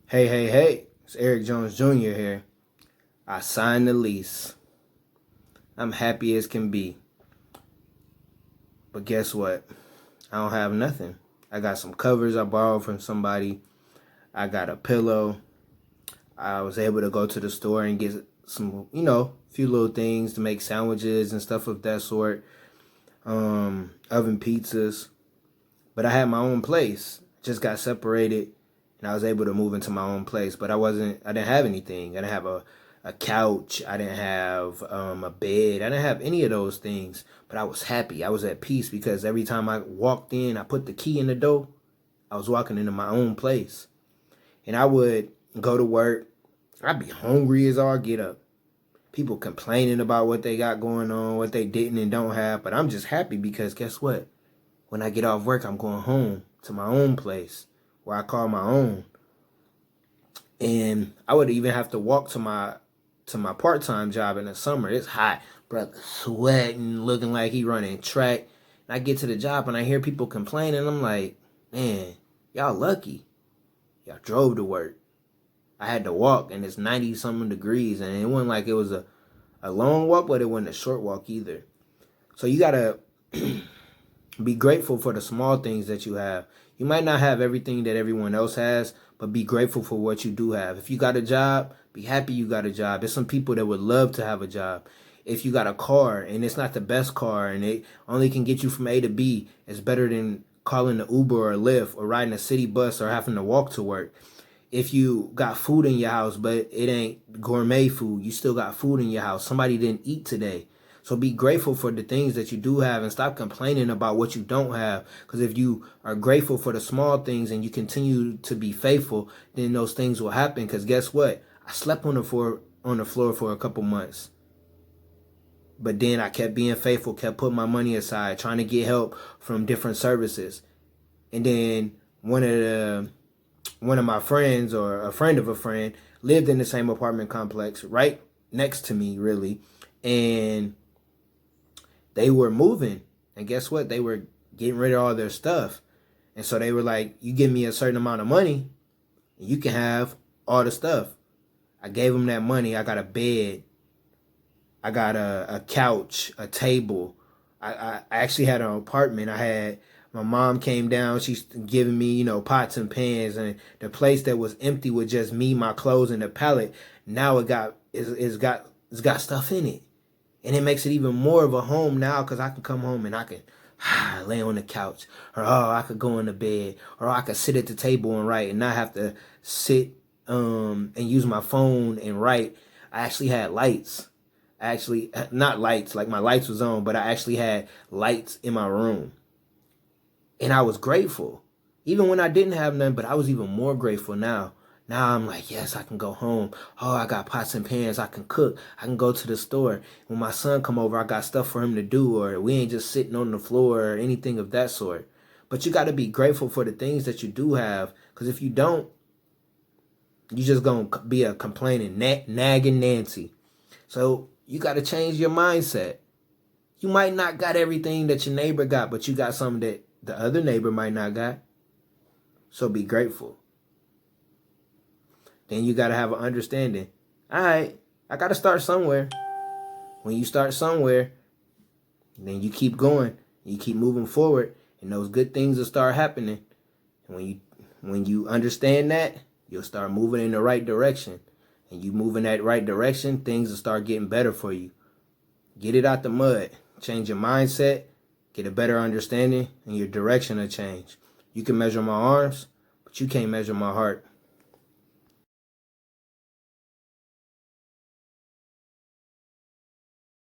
Hey, hey, hey, it's Eric Jones Jr. here. I signed the lease. I'm happy as can be. But guess what? I don't have nothing. I got some covers I borrowed from somebody. I got a pillow. I was able to go to the store and get some, a few little things to make sandwiches and stuff of that sort. Oven pizzas. But I had my own place. Just got separated and I was able to move into my own place. But I didn't have anything. I didn't have a couch. I didn't have a bed. I didn't have any of those things. But I was happy. I was at peace because every time I walked in, I put the key in the door. I was walking into my own place. And I would go to work. I'd be hungry as all get up. People complaining about what they got going on, what they didn't and don't have. But I'm just happy because guess what? When I get off work, I'm going home to my own place where I call my own. And I would even have to walk to my part-time job in the summer. It's hot, brother, sweating, looking like he running track. And I get to the job and I hear people complaining. I'm like, man, y'all lucky. Y'all drove to work. I had to walk and it's 90 something degrees and it wasn't like it was a long walk, but it wasn't a short walk either. So you gotta be grateful for the small things that you have. You might not have everything that everyone else has, but be grateful for what you do have. If you got a job, be happy you got a job. There's some people that would love to have a job. If you got a car and it's not the best car and it only can get you from A to B, it's better than calling the Uber or Lyft or riding a city bus or having to walk to work. If you got food in your house, but it ain't gourmet food, you still got food in your house. Somebody didn't eat today. So be grateful for the things that you do have and stop complaining about what you don't have. Because if you are grateful for the small things and you continue to be faithful, then those things will happen. Because guess what? I slept on the floor for a couple months. But then I kept being faithful, kept putting my money aside, trying to get help from different services. And then one of my friends or a friend of a friend lived in the same apartment complex right next to me, really. And they were moving. And guess what? They were getting rid of all their stuff. And so they were like, you give me a certain amount of money and you can have all the stuff. I gave them that money. I got a bed. I got a couch, a table. I actually had an apartment. My mom came down. She's giving me, pots and pans, and the place that was empty with just me, my clothes, and the pallet. Now it's got stuff in it, and it makes it even more of a home now because I can come home and I can lay on the couch, or I could go in the bed, or I could sit at the table and write, and not have to sit and use my phone and write. I actually had lights. Actually, not lights like my lights was on, but I actually had lights in my room. And I was grateful. Even when I didn't have none, but I was even more grateful now. Now I'm like, yes, I can go home. Oh, I got pots and pans. I can cook. I can go to the store. When my son come over, I got stuff for him to do, or we ain't just sitting on the floor or anything of that sort. But you got to be grateful for the things that you do have. Because if you don't, you just going to be a complaining, nagging Nancy. So you got to change your mindset. You might not got everything that your neighbor got, but you got something that the other neighbor might not got. So be grateful. Then you got to have an understanding. All right, I got to start somewhere. When you start somewhere, then you keep going. You keep moving forward, and those good things will start happening. And when you understand that, you'll start moving in the right direction. And you move in that right direction, things will start getting better for you. Get it out the mud. Change your mindset. Get a better understanding, and your direction will change. You can measure my arms, but you can't measure my heart.